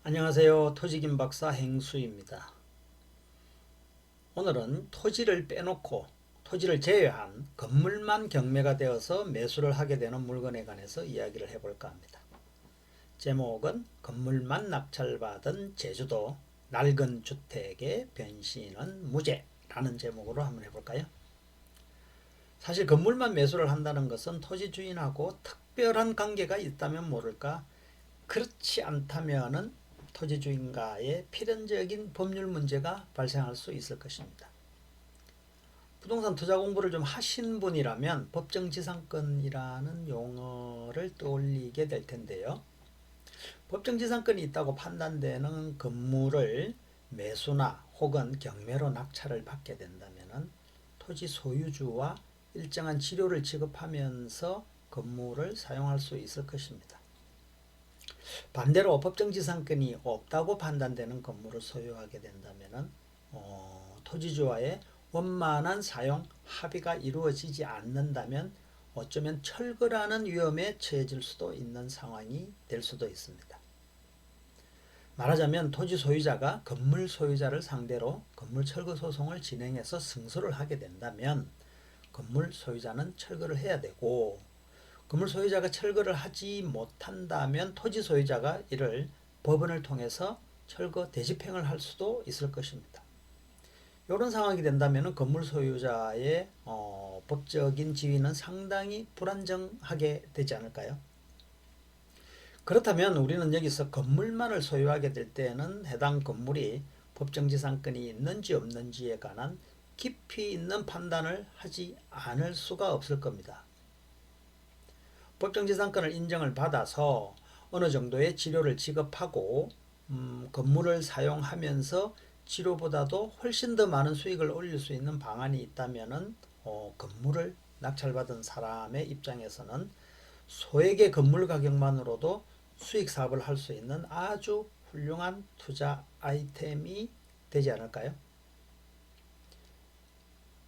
안녕하세요. 토지김 박사 행수입니다. 오늘은 토지를 빼놓고 토지를 제외한 건물만 경매가 되어서 매수를 하게 되는 물건에 관해서 이야기를 해볼까 합니다. 제목은 건물만 낙찰받은 제주도 낡은 주택의 변신은 무죄라는 제목으로 한번 해볼까요? 사실 건물만 매수를 한다는 것은 토지 주인하고 특별한 관계가 있다면 모를까, 그렇지 않다면은 토지 주인과의 필연적인 법률 문제가 발생할 수 있을 것입니다. 부동산 투자 공부를 좀 하신 분이라면 법정지상권이라는 용어를 떠올리게 될 텐데요. 법정지상권이 있다고 판단되는 건물을 매수나 혹은 경매로 낙찰을 받게 된다면 토지 소유주와 일정한 치료를 지급하면서 건물을 사용할 수 있을 것입니다. 반대로 법정지상권이 없다고 판단되는 건물을 소유하게 된다면 토지주와의 원만한 사용 합의가 이루어지지 않는다면 어쩌면 철거라는 위험에 처해질 수도 있는 상황이 될 수도 있습니다. 말하자면 토지 소유자가 건물 소유자를 상대로 건물 철거 소송을 진행해서 승소를 하게 된다면 건물 소유자는 철거를 해야 되고, 건물 소유자가 철거를 하지 못한다면 토지 소유자가 이를 법원을 통해서 철거 대집행을 할 수도 있을 것입니다. 이런 상황이 된다면 건물 소유자의 법적인 지위는 상당히 불안정하게 되지 않을까요? 그렇다면 우리는 여기서 건물만을 소유하게 될 때는 해당 건물이 법정지상권이 있는지 없는지에 관한 깊이 있는 판단을 하지 않을 수가 없을 겁니다. 법정지상권을 인정을 받아서 어느 정도의 치료를 지급하고 건물을 사용하면서 치료보다도 훨씬 더 많은 수익을 올릴 수 있는 방안이 있다면 건물을 낙찰받은 사람의 입장에서는 소액의 건물 가격만으로도 수익 사업을 할 수 있는 아주 훌륭한 투자 아이템이 되지 않을까요?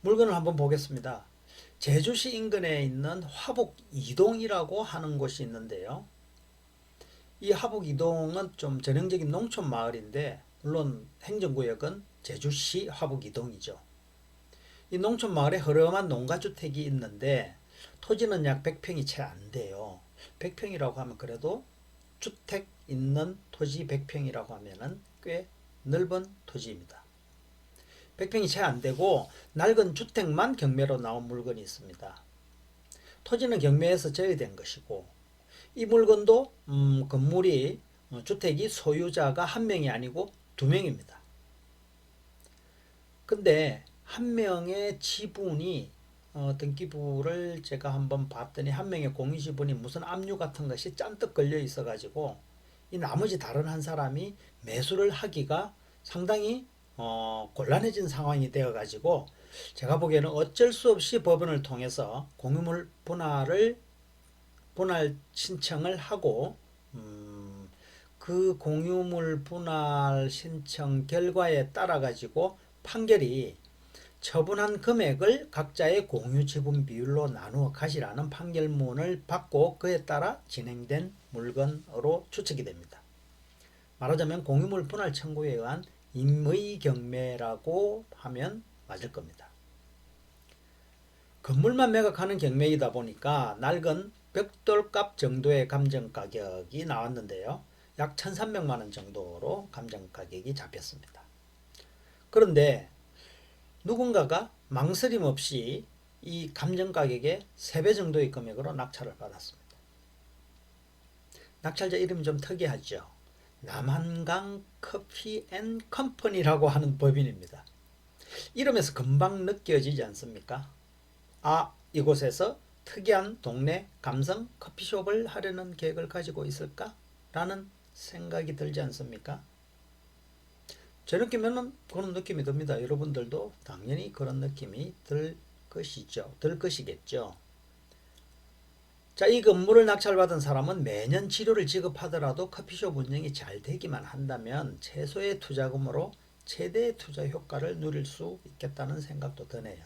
물건을 한번 보겠습니다. 제주시 인근에 있는 화북 이동이라고 하는 곳이 있는데요. 이 화북 이동은 좀 전형적인 농촌 마을인데, 물론 행정구역은 제주시 화북 이동이죠. 이 농촌 마을에 허름한 농가주택이 있는데 토지는 약 100평이 채 안 돼요. 100평이라고 하면 그래도 주택 있는 토지 100평이라고 하면은 꽤 넓은 토지입니다. 100평이 채 안 되고 낡은 주택만 경매로 나온 물건이 있습니다. 토지는 경매에서 제외된 것이고, 이 물건도 건물이 주택이 소유자가 한 명이 아니고 두 명입니다. 근데 한 명의 지분이 등기부를 제가 한번 봤더니 한 명의 공유 지분이 무슨 압류 같은 것이 잔뜩 걸려 있어 가지고 이 나머지 다른 한 사람이 매수를 하기가 상당히 곤란해진 상황이 되어 가지고, 제가 보기에는 어쩔 수 없이 법원을 통해서 공유물 분할 신청을 하고 그 공유물 분할 신청 결과에 따라 가지고 판결이 처분한 금액을 각자의 공유 지분 비율로 나누어 가시라는 판결문을 받고 그에 따라 진행된 물건으로 추측이 됩니다. 말하자면 공유물 분할 청구에 의한 임의 경매라고 하면 맞을 겁니다. 건물만 매각하는 경매이다 보니까 낡은 벽돌값 정도의 감정가격이 나왔는데요. 약 1,300만 원 정도로 감정가격이 잡혔습니다. 그런데 누군가가 망설임 없이 이 감정가격의 3배 정도의 금액으로 낙찰을 받았습니다. 낙찰자 이름이 좀 특이하죠. 남한강 커피 앤 컴퍼니라고 하는 법인입니다. 이름에서 금방 느껴지지 않습니까? 아, 이곳에서 특이한 동네 감성 커피숍을 하려는 계획을 가지고 있을까? 라는 생각이 들지 않습니까? 제 느낌에는 그런 느낌이 듭니다. 여러분들도 당연히 그런 느낌이 들 것이겠죠. 자, 이 건물을 낙찰받은 사람은 매년 치료를 지급하더라도 커피숍 운영이 잘 되기만 한다면 최소의 투자금으로 최대의 투자 효과를 누릴 수 있겠다는 생각도 드네요.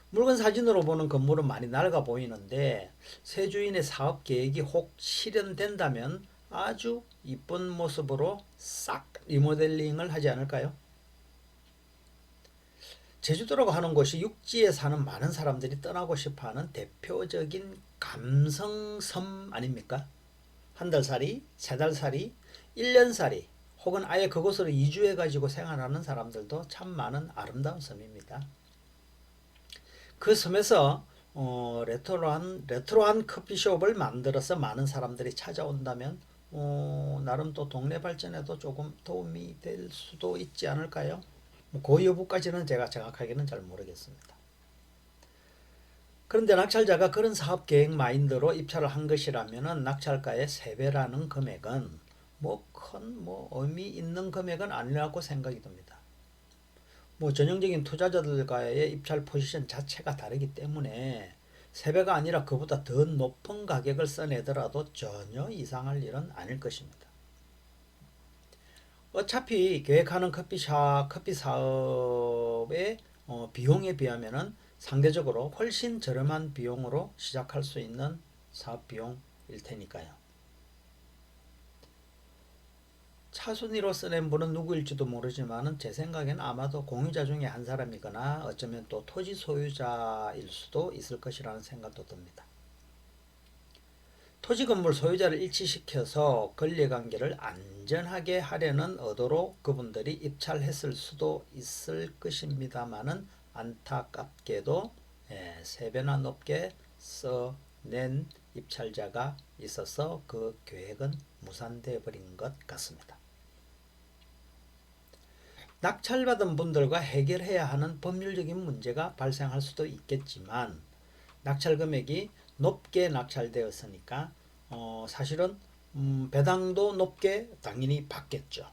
물건 사진으로 보는 건물은 많이 낡아 보이는데 새 주인의 사업 계획이 혹 실현된다면 아주 이쁜 모습으로 싹 리모델링을 하지 않을까요? 제주도라고 하는 곳이 육지에 사는 많은 사람들이 떠나고 싶어하는 대표적인 감성섬 아닙니까? 한 달살이, 세 달살이, 1년살이 혹은 아예 그곳으로 이주해 가지고 생활하는 사람들도 참 많은 아름다운 섬입니다. 그 섬에서 레트로한 커피숍을 만들어서 많은 사람들이 찾아온다면 나름 또 동네 발전에도 조금 도움이 될 수도 있지 않을까요? 그 여부까지는 제가 정확하게는 잘 모르겠습니다. 그런데 낙찰자가 그런 사업 계획 마인드로 입찰을 한 것이라면은 낙찰가의 3배라는 금액은 큰 의미 있는 금액은 아니라고 생각이 듭니다. 전형적인 투자자들과의 입찰 포지션 자체가 다르기 때문에 3배가 아니라 그보다 더 높은 가격을 써내더라도 전혀 이상할 일은 아닐 것입니다. 어차피 계획하는 커피 사업의 비용에 비하면은 상대적으로 훨씬 저렴한 비용으로 시작할 수 있는 사업 비용일 테니까요. 차순위로 써낸 분은 누구일지도 모르지만 제 생각에는 아마도 공유자 중에 한 사람이거나 어쩌면 또 토지 소유자일 수도 있을 것이라는 생각도 듭니다. 토지 건물 소유자를 일치시켜서 권리관계를 안전하게 하려는 의도로 그분들이 입찰했을 수도 있을 것입니다만은 안타깝게도 3배나 높게 써낸 입찰자가 있어서 그 계획은 무산되어 버린 것 같습니다. 낙찰받은 분들과 해결해야 하는 법률적인 문제가 발생할 수도 있겠지만 낙찰 금액이 높게 낙찰되었으니까 사실은 배당도 높게 당연히 받겠죠.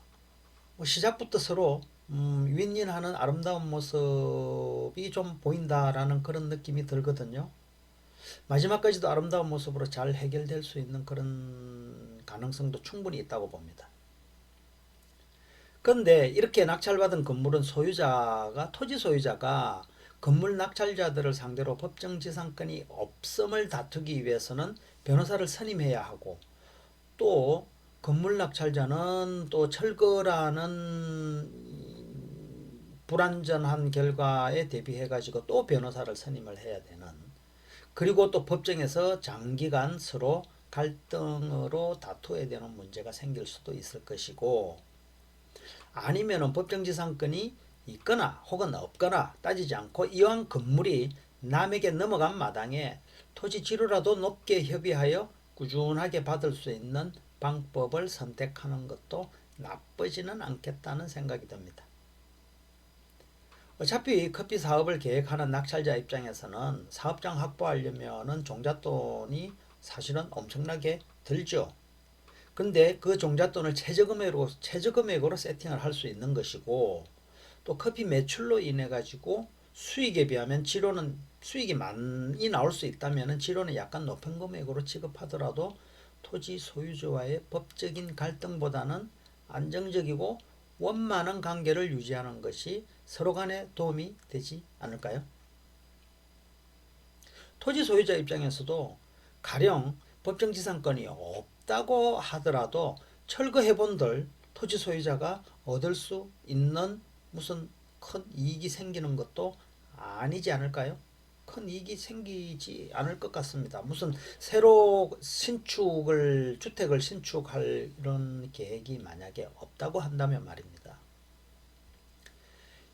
시작부터 서로 윈윈하는 아름다운 모습이 좀 보인다라는 그런 느낌이 들거든요. 마지막까지도 아름다운 모습으로 잘 해결될 수 있는 그런 가능성도 충분히 있다고 봅니다. 그런데 이렇게 낙찰받은 건물은 토지 소유자가 건물 낙찰자들을 상대로 법정지상권이 없음을 다투기 위해서는 변호사를 선임해야 하고 또 건물 낙찰자는 또 철거라는 불완전한 결과에 대비해 가지고 또 변호사를 선임을 해야 되는 그리고 또 법정에서 장기간 서로 갈등으로 다투어야 되는 문제가 생길 수도 있을 것이고 아니면은 법정지상권이 있거나 혹은 없거나 따지지 않고 이왕 건물이 남에게 넘어간 마당에 토지지료라도 높게 협의하여 꾸준하게 받을 수 있는 방법을 선택하는 것도 나쁘지는 않겠다는 생각이 듭니다. 어차피 커피 사업을 계획하는 낙찰자 입장에서는 사업장 확보하려면은 종잣돈이 사실은 엄청나게 들죠. 근데 그 종잣돈을 최저금액으로 세팅을 할 수 있는 것이고 또 커피 매출로 인해 가지고 수익에 비하면 수익이 많이 나올 수 있다면 지로는 약간 높은 금액으로 지급하더라도 토지 소유주와의 법적인 갈등보다는 안정적이고 원만한 관계를 유지하는 것이 서로 간에 도움이 되지 않을까요? 토지 소유자 입장에서도 가령 법정지상권이 없다고 하더라도 철거해본들 토지 소유자가 얻을 수 있는 무슨 큰 이익이 생기는 것도 아니지 않을까요? 큰 이익이 생기지 않을 것 같습니다. 무슨 새로 주택을 신축할 이런 계획이 만약에 없다고 한다면 말입니다.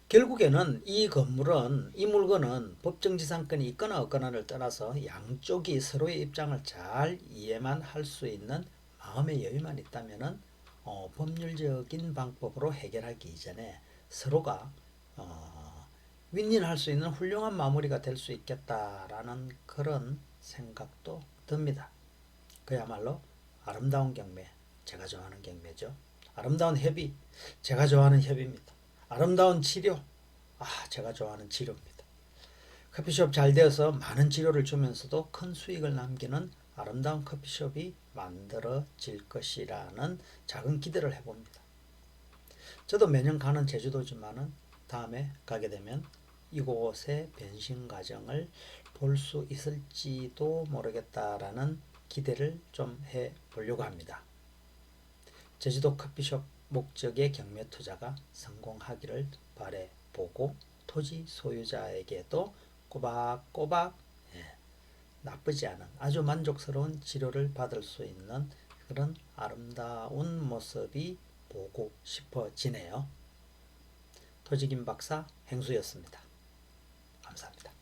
결국에는 이 물건은 법정지상권이 있거나 없거나를 떠나서 양쪽이 서로의 입장을 잘 이해만 할 수 있는 마음의 여유만 있다면 법률적인 방법으로 해결하기 이전에 서로가 윈윈할 수 있는 훌륭한 마무리가 될 수 있겠다라는 그런 생각도 듭니다. 그야말로 아름다운 경매, 제가 좋아하는 경매죠. 아름다운 협의, 제가 좋아하는 협의입니다. 아름다운 치료, 제가 좋아하는 치료입니다. 커피숍 잘 되어서 많은 치료를 주면서도 큰 수익을 남기는 아름다운 커피숍이 만들어질 것이라는 작은 기대를 해봅니다. 저도 매년 가는 제주도지만은 다음에 가게 되면 이곳의 변신 과정을 볼 수 있을지도 모르겠다라는 기대를 좀 해보려고 합니다. 제주도 커피숍 목적의 경매 투자가 성공하기를 바라보고 토지 소유자에게도 꼬박꼬박 나쁘지 않은 아주 만족스러운 치료를 받을 수 있는 그런 아름다운 모습이 보고 싶어지네요. 토지김 박사 행수였습니다. 감사합니다.